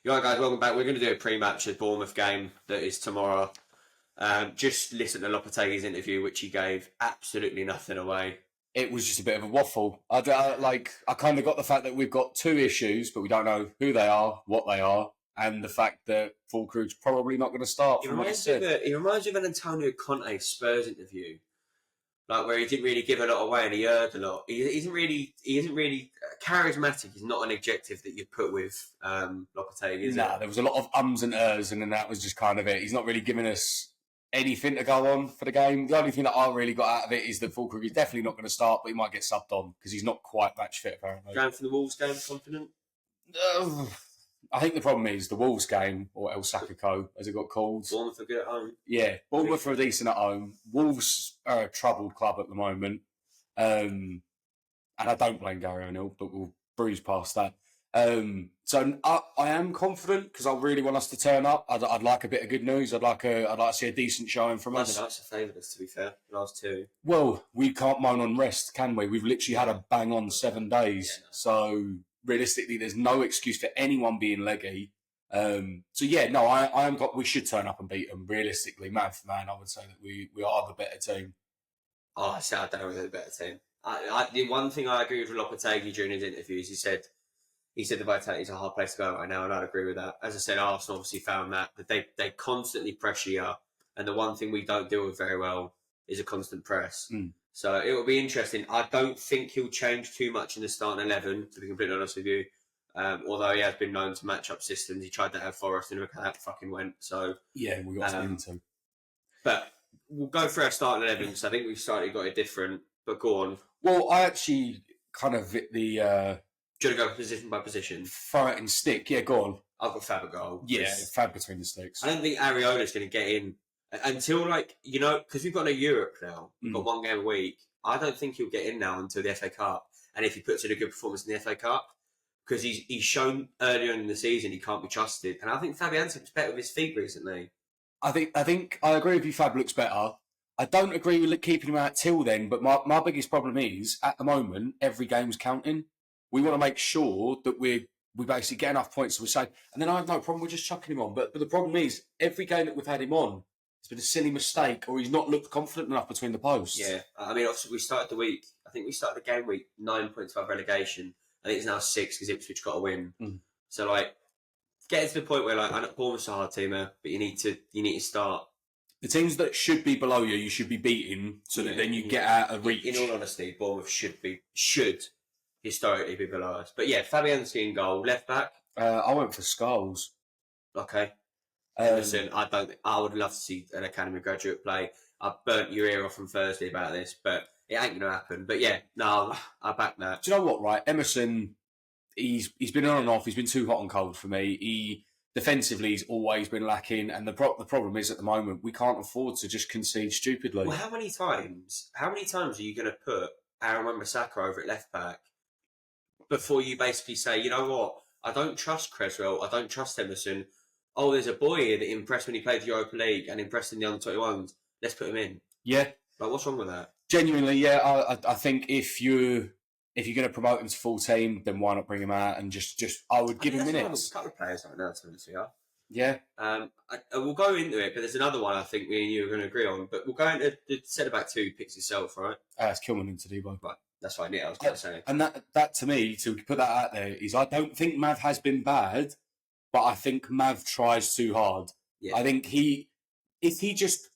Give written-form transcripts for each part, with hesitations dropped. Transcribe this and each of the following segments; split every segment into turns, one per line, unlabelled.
Right, guys, welcome back. We're going to do a pre-match of the Bournemouth game that is tomorrow. Just listen to Lopetegui's interview, which he gave absolutely nothing away.
It was just a bit of a waffle. I kind of got the fact that we've got two issues, but we don't know who they are, what they are, and the fact that Fulcrew's probably not going to start.
He reminds me of an Antonio Conte Spurs interview, like where he didn't really give a lot away and he heard a lot. He isn't really charismatic. He's not an adjective that you put with Lopetegui, is it?
There was a lot of ums and ers, and then that was just kind of it. He's not really giving us anything to go on for the game. The only thing that I really got out of it is that Fulcrew is definitely not going to start, but he might get subbed on because he's not quite match fit, apparently.
Going for the Wolves game, confident?
I think the problem is the Wolves game, or El Sacico, as it got called.
Bournemouth are good at home.
Yeah, Bournemouth are decent at home. Wolves are a troubled club at the moment. And I don't blame Gary O'Neill, but we'll breeze past that. So I am confident because I really want us to turn up. I'd like a bit of good news. I'd like to see a decent showing from us.
That's a favourite, to be fair. The last two.
Well, we can't moan on rest, can we? We've literally had a bang on 7 days.
Yeah, no.
So realistically, there's no excuse for anyone being leggy. I am. We should turn up and beat them. Realistically, man for man, I would say that we are the better team.
Oh, I said I don't know whether the better team. The one thing I agree with Lopetegui during his interviews, he said the Vitality is a hard place to go right now, and I'd agree with that. As I said, Arsenal obviously found that they constantly pressure you, and the one thing we don't deal with very well is a constant press. So it will be interesting. I don't think he'll change too much in the starting 11, to be completely honest with you. Although he has been known to match up systems. He tried that at Forest and look how that fucking went. So
yeah, we got into.
But we'll go through our starting 11 because I think we've slightly got it different. But go on.
Well, I actually kind of hit the.
Do you want to go position by position?
Fighting stick, yeah, go on.
I've got Fab at goal.
Yeah, Fab between the sticks.
I don't think Areola's going to get in until, because we've got no Europe now. We've got one game a week. I don't think he'll get in now until the FA Cup. And if he puts in a good performance in the FA Cup, because he's shown earlier in the season he can't be trusted. And I think Fabianski's better with his feet recently.
I think I agree with you, Fab looks better. I don't agree with keeping him out till then, but my biggest problem is, at the moment, every game's counting. We want to make sure that we basically get enough points so we say, and then I have no problem with just chucking him on. But the problem is, every game that we've had him on, it's been a silly mistake, or he's not looked confident enough between the posts.
Yeah, I mean, obviously we started the game week 9 points above relegation. I think it's now 6 because Ipswich got a win. So getting to the point where I know Bournemouth's a hard team, but you need to start.
The teams that should be below you should be beating, so that then you get out of reach.
In all honesty, Bournemouth should historically be below us. But yeah, Fabianski in goal, left back.
I went for Skulls.
Okay. Listen, I would love to see an academy graduate play. I burnt your ear off on Thursday about this, but it ain't going to happen. But yeah, no, I back that.
Do you know what, right? Emerson, he's been on and off. He's been too hot and cold for me. He defensively, he's always been lacking. And the problem is, at the moment, we can't afford to just concede stupidly.
Well, how many times are you going to put Aaron Wan-Bissaka over at left back before you basically say, you know what, I don't trust Creswell, I don't trust Emerson. Oh, there's a boy here that impressed when he played the Europa League and impressed in the under-21s. Let's put him in.
Yeah.
What's wrong with that?
Genuinely, yeah. I think if you're going to promote him to full team, then why not bring him out and just I would give him minutes.
A couple of players right now, to be honest with you.
Yeah.
We'll go into it, but there's another one I think me and you are going to agree on. But we'll go into the centre-back 2 picks yourself, right?
It's Kilman and Tadibo.
Right. That's fine, yeah, I was going to say.
And that to me, to put that out there, is I don't think Mav has been bad, but I think Mav tries too hard. Yeah. I think if he just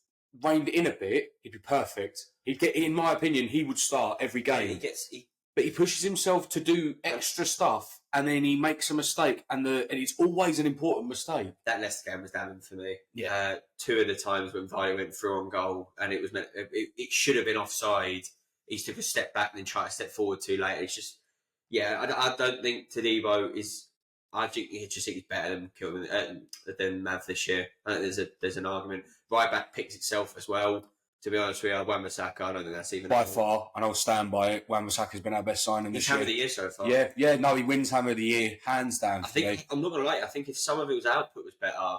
reined in a bit, he'd be perfect. He'd get, in my opinion, he would start every game.
Yeah,
but he pushes himself to do extra stuff, and then he makes a mistake, and it's always an important mistake.
That Leicester game was damning for me.
Yeah.
2 of the times when Vardy went through on goal, and it should have been offside. He took a step back and then tried to step forward too late. It's just, I don't think Tadibo is. I think he's better than Kilman than Mav this year. I think there's an argument. Right back picks itself as well. To be honest with you, Wan-Bissaka, I don't think that's even
by far, and I'll stand by it. Wan-Bissaka's been our best signing this year.
Hammer of the year so far.
Yeah, no, he wins Hammer of the Year hands down.
I'm not gonna lie. I think if Somerville's output was better,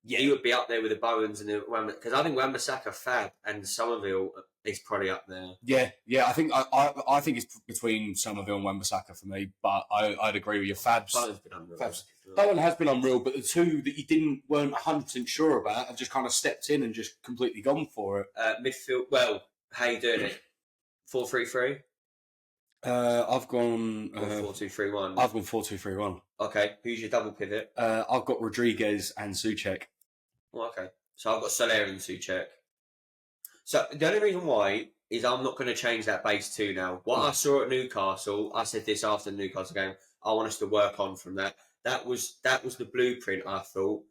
he would be up there with the Bowens and the because I think Wan-Bissaka, Fab, and Somerville He's probably up there.
Yeah. I think it's between Somerville and Wan-Bissaka for me, but I'd agree with you.
Bowen's been unreal.
Bowen has been unreal, but the two that you weren't 100% sure about have just kind of stepped in and just completely gone for it.
Midfield. Well, how you doing it? 4-3-3.
I've gone
4-2-3-1.
I've gone 4-2-3-1.
Okay, who's your double pivot?
I've got Rodriguez and Souček.
Oh, okay, so I've got Soler and Souček. So the only reason why is I'm not going to change that base two now. What I saw at Newcastle, I said this after the Newcastle game. I want us to work on from that. That was the blueprint, I thought.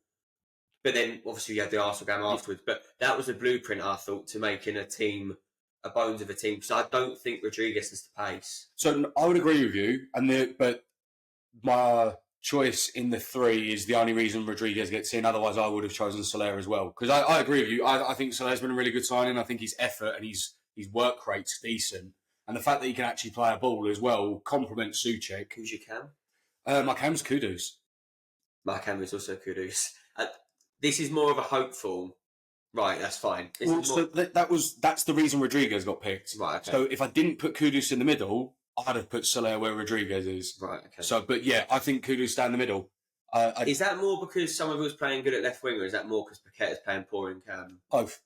But then obviously you had the Arsenal game afterwards. But that was the blueprint, I thought, to making a team, a bones of a team. So I don't think Rodriguez is the pace.
So I would agree with you, but my choice in the three is the only reason Rodriguez gets in. Otherwise, I would have chosen Soler as well. Because I agree with you. I think Soler's been a really good signing. I think his effort and his work rate's decent. And the fact that he can actually play a ball as well complements Souček.
Who's your cam?
My cam's Kudus.
My cam is also Kudus. This is more of a hopeful. Right, that's fine.
So that's the reason Rodriguez got picked.
Right, okay.
So if I didn't put Kudus in the middle, I'd have put Soler where Rodriguez is.
Right, okay.
So, but yeah, I think Kudus down the middle.
Is that more because Somerville's playing good at left wing, or is that more because Paqueta's playing poor in cam?
Both.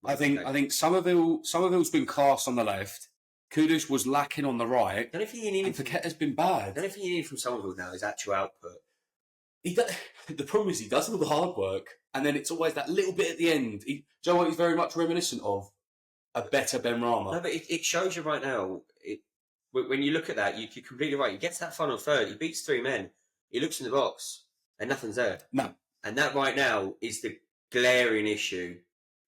I think Somerville's been class on the left. Kudus was lacking on the right.
Don't think you need
and Paqueta's been bad.
The only thing you need from Somerville now is actual output.
The problem is he does all the hard work, and then it's always that little bit at the end. Do you know what he's very much reminiscent of? A better Ben Rama.
No, but it shows you right now. When you look at that, you're completely right. He gets that final third. He beats three men. He looks in the box, and nothing's there.
No.
And that right now is the glaring issue.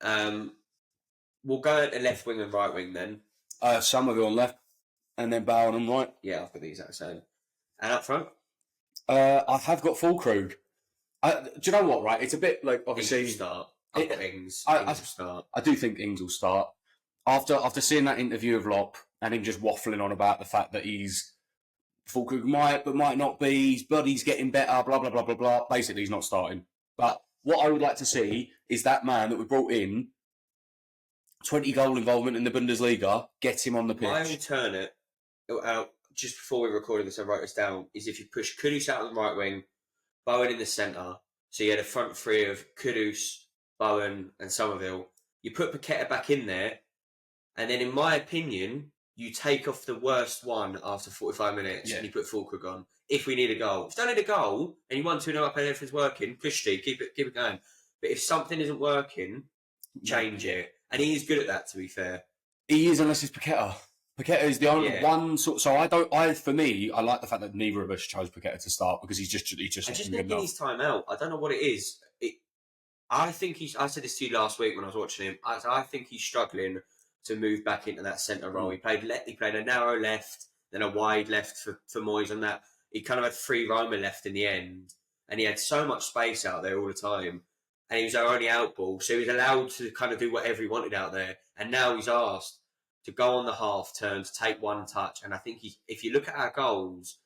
We'll go at the left wing and right wing then.
Somerville on left, and then Bowen on right.
Yeah, I've got the exact same. And up front?
I have got Fulkrug. Do you know what, right? It's a bit like, obviously...
Ings will start. I've got Ings. Ings will start.
I do think Ings will start. After seeing that interview of Lop and him just waffling on about the fact that Fulkrug might, but might not be, his body's getting better, blah, blah, blah, blah, blah. Basically, he's not starting. But what I would like to see is that man that we brought in, 20 goal involvement in the Bundesliga, get him on the pitch.
My alternate, just before we recorded this, I wrote this down, is if you push Kudus out on the right wing, Bowen in the centre, so you had a front three of Kudus, Bowen and Somerville, you put Paqueta back in there, and then in my opinion, you take off the worst one after 45 minutes and you put Fulkrug on. If we need a goal. If you don't need a goal, and you want 2-0 up and everything's working, push Steve, keep it going. But if something isn't working, change it. And he is good at that, to be fair.
He is, unless it's Paqueta. Paqueta is the only one sort. So for me, I like the fact that neither of us chose Paqueta to start because he's just
getting his time out. I don't know what it is. I said this to you last week when I was watching him. I think he's struggling to move back into that centre role. He played a narrow left, then a wide left for Moyes on that. He kind of had free Roma left in the end, and he had so much space out there all the time. And he was our only out ball, so he was allowed to kind of do whatever he wanted out there. And now he's asked to go on the half turn, to take one touch. And I think if you look at our goals,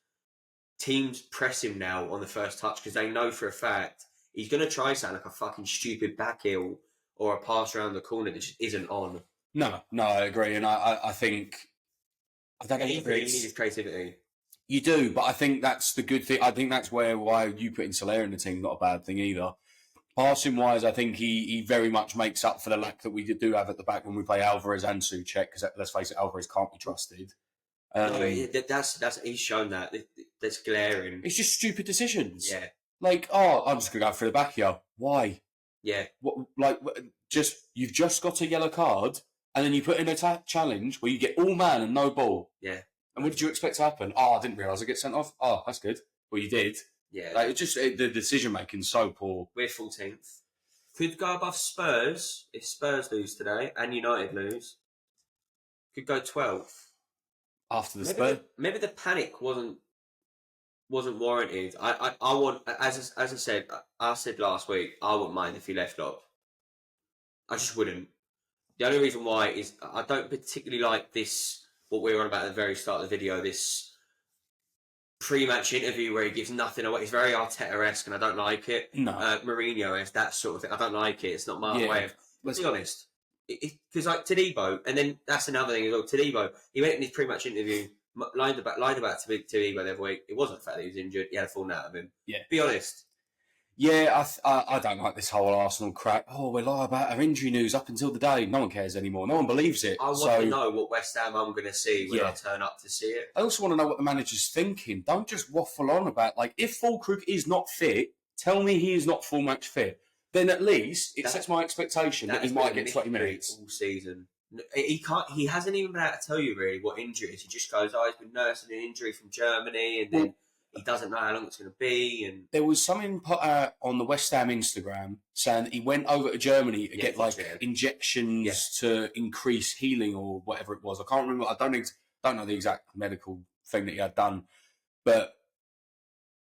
teams press him now on the first touch because they know for a fact he's going to try something like a fucking stupid back heel or a pass around the corner that just isn't on.
No, I agree. And I think... I don't know
you need his creativity.
You do, but I think that's the good thing. I think that's why you put in Soler in the team, not a bad thing either. Passing wise, I think he very much makes up for the lack that we do have at the back when we play Alvarez and Souček, because let's face it, Alvarez can't be trusted. He's shown that.
That's glaring.
It's just stupid decisions.
Yeah.
Like, I'm just going to go for the back here. Why?
Yeah.
You've just got a yellow card, and then you put in a challenge where you get all man and no ball.
Yeah.
And what did you expect to happen? I didn't realise I get sent off. That's good. Well, you did.
Yeah.
The decision making so poor.
We're 14th. Could go above Spurs if Spurs lose today and United lose. Could go 12th.
After the Spurs.
Maybe the panic wasn't warranted. I want, as I said last week, I wouldn't mind if he left up. I just wouldn't. The only reason why is I don't particularly like this, what we were on about at the very start of the video, this pre-match interview where he gives nothing away. It's very Arteta-esque and I don't like it.
No.
Mourinho-esque, that sort of thing. I don't like it. It's not my way of... Let's be honest. because like Tadibo, and then that's another thing as well. Tadibo, he went in his pre-match interview, lied about Tadibo the other week. It wasn't the fact that he was injured; he had a falling out of him.
Yeah.
Be honest.
Yeah, I don't like this whole Arsenal crap. Oh, we lie about our injury news up until the day. No one cares anymore. No one believes it.
I want to know what West Ham I'm going to see when I turn up to see it.
I also want to know what the manager's thinking. Don't just waffle on about, like, if Fulkrug is not fit, tell me he is not full match fit. Then at least it sets my expectation that he might get 20 minutes.
All season. He can't. He hasn't even been able to tell you really what injury it is. He just goes, "Oh, he's been nursing an injury from Germany," and then he doesn't know how long it's going to be. And
there was something put out on the West Ham Instagram saying that he went over to Germany to get injections to increase healing or whatever it was. I can't remember. I don't know the exact medical thing that he had done, but.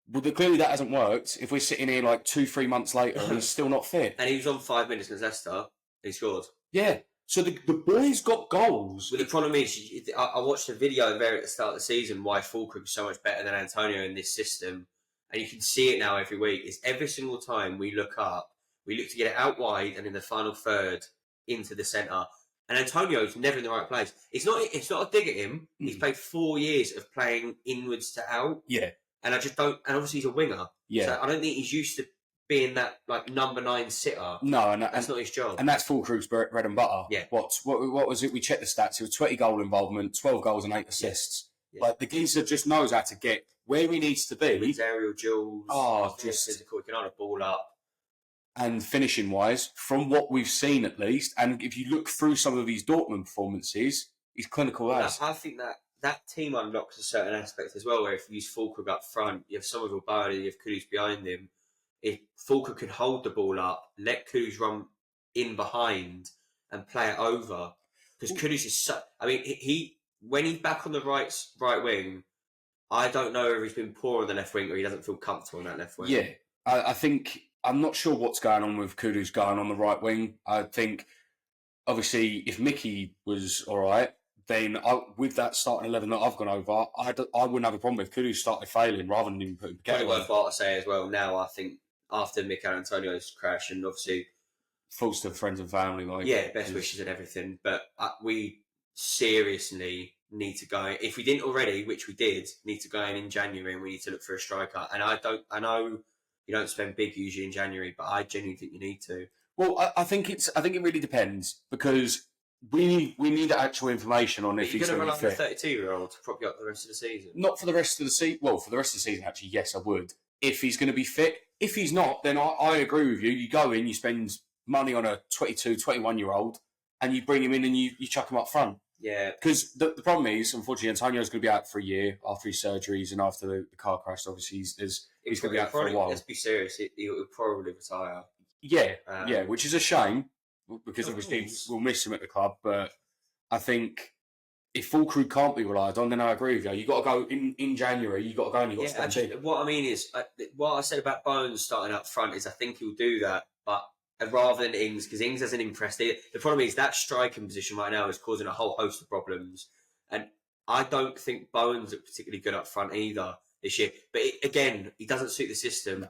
Well, clearly that hasn't worked. If we're sitting here like 2-3 months later and he's still not fit.
And he was on 5 minutes against Leicester. He scored.
Yeah. So the boy's got goals.
But the problem is, I watched a video there at the start of the season why Fulkrug is so much better than Antonio in this system. And you can see it now every week. It's every single time we look up, we look to get it out wide and in the final third into the centre. And Antonio's never in the right place. It's not a dig at him. He's played 4 years of playing inwards to out.
Yeah.
And I just don't. And obviously he's a winger.
Yeah.
So I don't think he's used to being that like number 9 sitter.
No, and
that's not his job.
And that's Fulkrug's bread and butter.
Yeah.
What was it? We checked the stats. It was 20 goal involvement, 12 goals and 8 assists. Yeah. Like the geezer just knows how to get where he needs to be.
His aerial duels.
Oh, just
physical. He can hold a ball up.
And finishing wise, from what we've seen at least, and if you look through some of his Dortmund performances, he's clinical as.
I think that team unlocks a certain aspect as well, where if you use Fulkrug up front, you have Somerville Bowley, you have Kudus behind him. If Fulkrug can hold the ball up, let Kudus run in behind and play it over. Because Kudus is so... I mean, he when he's back on the right wing, I don't know if he's been poor on the left wing or he doesn't feel comfortable on that left wing.
Yeah, I think... I'm not sure what's going on with Kudus going on the right wing. I think, obviously, if Mickey was all right, then with that starting 11 that I've gone over, I wouldn't have a problem if Kudus started failing rather than even putting
Probably worthwhile to say as well. Now, I think after Mikel Antonio's crash and obviously
thoughts to friends and family,
best wishes and everything. But we seriously need to go. If we didn't already, which we did, need to go in January and we need to look for a striker. And I know you don't spend big usually in January, but I genuinely think you need to.
Well, I think it really depends because we need actual information on if he's going to be fit.
You're going to rely on a 32-year-old to prop you up the rest of the season?
Not for the rest of the season. Well, for the rest of the season, actually, yes, I would. If he's going to be fit. If he's not, then I agree with you. You go in, you spend money on a 22, 21-year-old, and you bring him in and you chuck him up front.
Yeah.
Because the problem is, unfortunately, Antonio's going to be out for a year after his surgeries and after the car crash. Obviously, he's going to be out for a while.
Let's be serious. He'll probably retire.
Yeah, which is a shame because obviously we'll miss him at the club. But I think if Fulkrug can't be relied on, then I agree with you. You've got to go in January. You've got to go and you've got to spend big.
What I mean is, what I said about Bones starting up front is I think he'll do that, but rather than Ings, because Ings hasn't impressed. The problem is that striking position right now is causing a whole host of problems. And I don't think Bones are particularly good up front either this year. But again, he doesn't suit the system.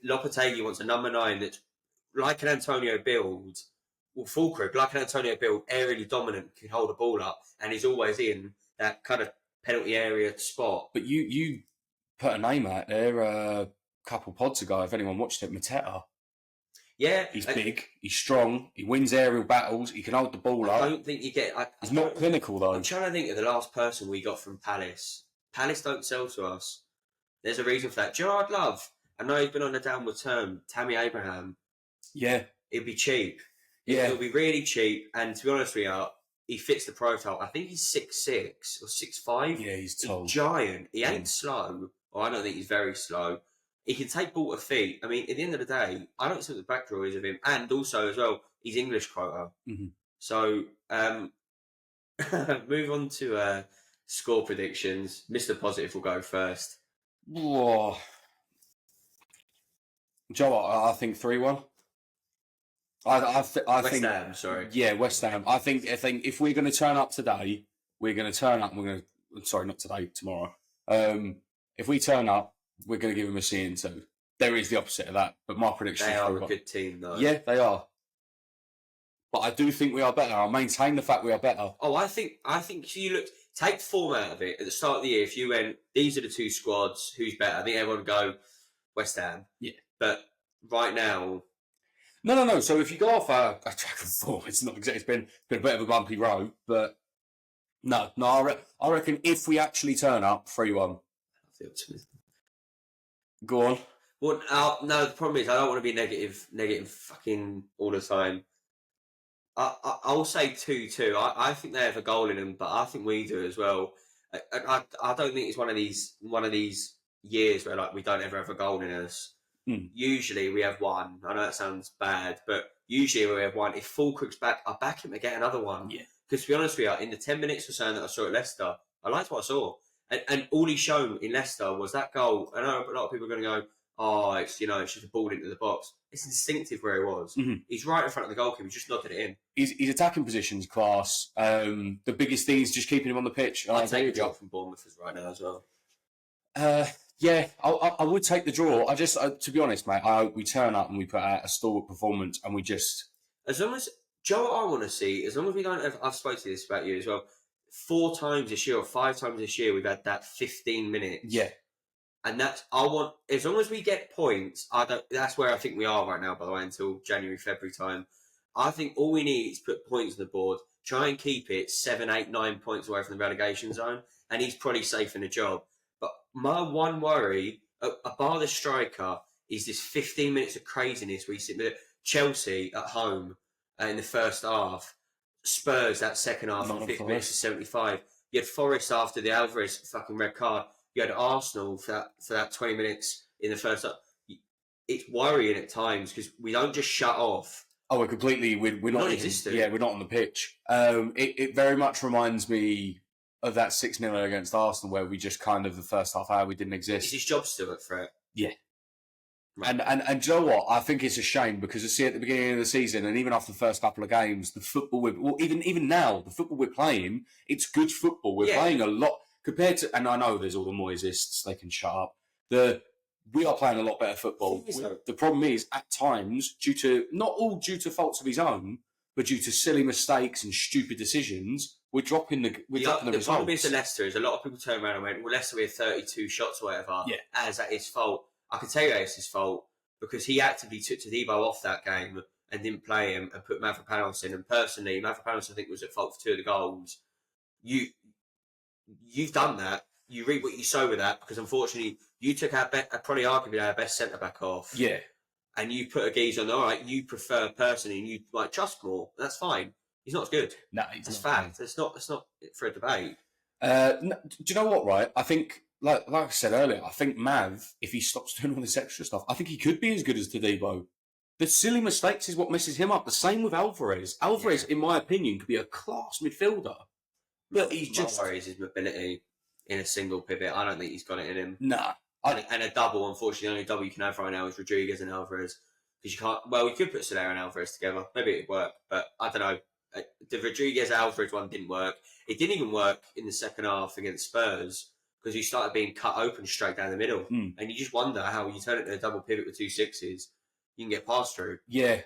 Lopetegui wants a number 9 that's like an Antonio build. Well, Fulkrug, like an Antonio build, aerially dominant, can hold a ball up, and he's always in that kind of penalty area spot.
But you put a name out there a couple pods ago, if anyone watched it, Mateta.
Yeah.
He's big, he's strong, he wins aerial battles, he can hold the ball up.
I don't think you get...
He's not clinical, though.
I'm trying to think of the last person we got from Palace. Palace don't sell to us. There's a reason for that. Gerard Love, I know he's been on a downward turn. Tammy Abraham.
Yeah.
It'd be cheap.
Yeah.
It'll be really cheap, and to be honest with you, he fits the profile. I think he's 6'6" or 6'5".
Yeah, he's tall.
He's giant. He ain't slow, or I don't think he's very slow. He can take ball to feet. I mean, at the end of the day, I don't see what the back draw is of him. And also, as well, he's English quota.
Mm-hmm.
So, move on to score predictions. Mr. Positive will go first.
Whoa. Joe, I think 3-1. I think
West Ham, sorry.
Yeah, West Ham. I think if we're going to turn up today, we're going to turn up. Sorry, not today, tomorrow. If we turn up, we're going to give them a C too. There is the opposite of that, but my prediction.
They are a good team, though.
Yeah, they are. but I do think we are better. I'll maintain the fact we are better.
Oh, I think if you look, take form out of it at the start of the year. If you went, these are the two squads, who's better? I think everyone would go West Ham.
Yeah.
But right now,
No. So if you go off a track of form, it's not exactly. It's been a bit of a bumpy road, but no. I reckon if we actually turn up 3-1, go on.
Well, no. The problem is I don't want to be negative, fucking all the time. I'll say 2-2. I think they have a goal in them, but I think we do as well. I don't think it's one of these years where like we don't ever have a goal in us. Usually we have one. I know that sounds bad, but usually we have one. If Fulkirk's back, I back him to get another one.
Yeah.
Because to be honest with you, in the 10 minutes or so that I saw at Leicester, I liked what I saw. And all he's shown in Leicester was that goal. I know a lot of people are going to go, oh, it's just a ball into the box. It's instinctive where he was.
Mm-hmm.
He's right in front of the goalkeeper. He just nodded it in.
His attacking position's class. The biggest thing is just keeping him on the pitch.
I'd take a job from Bournemouth right now as well.
Yeah, I would take the draw. I just, to be honest, mate, I hope we turn up and we put out a stalwart performance and we just...
As long as... Joe, what I want to see, as long as we don't have... I've spoken to this about you as well. 4 times this year or 5 times this year, we've had that 15 minutes.
Yeah.
And that's... I want... As long as we get points, that's where I think we are right now, by the way, until January, February time. I think all we need is put points on the board, try and keep it 7, 8, 9 points away from the relegation zone, and he's probably safe in the job. But my one worry, bar the striker, is this 15 minutes of craziness we see with Chelsea at home in the first half, Spurs that second half from 50 minutes to 75. You had Forest after the Alvarez fucking red card. You had Arsenal for that 20 minutes in the first half. It's worrying at times because we don't just shut off.
Oh, we're completely... We're not
non-existent.
Yeah, we're not on the pitch. It very much reminds me of that 6-0 against Arsenal where we just kind of, the first half hour, we didn't exist.
Is his job still at threat?
Yeah.
Right.
And do you know what? I think it's a shame because you see at the beginning of the season and even after the first couple of games, the football even now, the football we're playing, it's good football. We're playing a lot compared to, and I know there's all the Moyesists, they can shut up. We are playing a lot better football. The problem is, at times, not all due to faults of his own, but due to silly mistakes and stupid decisions, we're dropping the results.
The problem is to Leicester is a lot of people turn around and went, well, Leicester had 32 shots or whatever, as that his fault. I can tell you it's his fault because he actively took Tadibo off that game and didn't play him and put Mavropanos in. And personally, Mavropanos, I think, was at fault for 2 of the goals. You've done that. You reap what you sow with that because, unfortunately, you took probably arguably our best centre-back off.
Yeah. And
you put a geezer on, all right, you prefer personally and you might trust more. That's fine. He's not as good.
No, he's
That's
not.
fact. It's not for a debate.
No, do you know what, right? I think, like I said earlier, I think Mav, if he stops doing all this extra stuff, I think he could be as good as Tadibo. The silly mistakes is what messes him up. The same with Alvarez. Alvarez, in my opinion, could be a class midfielder. But he's just...
My worry is his mobility in a single pivot. I don't think he's got it in him.
Nah.
And a double, unfortunately, the only double you can have right now is Rodriguez and Alvarez. Because you can't... Well, we could put Soler and Alvarez together. Maybe it'd work. But I don't know. The Rodriguez-Alvarez one didn't work. It didn't even work in the second half against Spurs because you started being cut open straight down the middle. And you just wonder how you turn it to a double pivot with 2 6s, you can get passed through.
Yeah.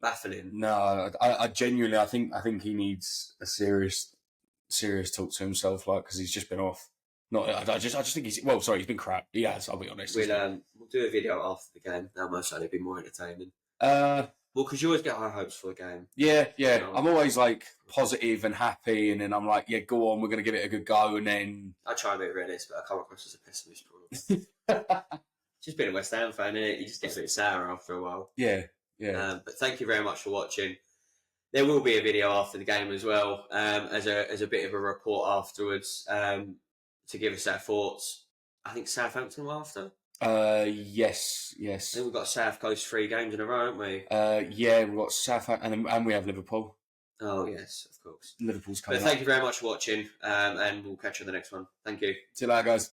Baffling.
No, I genuinely, I think he needs a serious talk to himself, like, because he's just been off. I just think he's... Well, sorry, he's been crap. He has, I'll be honest.
We'll do a video after the game. That'll most likely be more entertaining. Well, because you always get high hopes for the game.
Yeah. I'm always, like, positive and happy, and then I'm like, yeah, go on, we're going to give it a good go, and then...
I try and be a realist, but I come across as a pessimist, probably. Just being a West Ham fan, innit? You just get a bit sour after a while.
Yeah.
But thank you very much for watching. There will be a video after the game as well, as a bit of a report afterwards, to give us our thoughts. I think Southampton will after.
Yes.
I think we've got South Coast 3 games in a row, haven't we?
Yeah, we've got Southampton and we have Liverpool.
Oh, yes, of course.
Liverpool's coming
But thank you very much for watching, and we'll catch you on the next one. Thank you.
See you later, guys.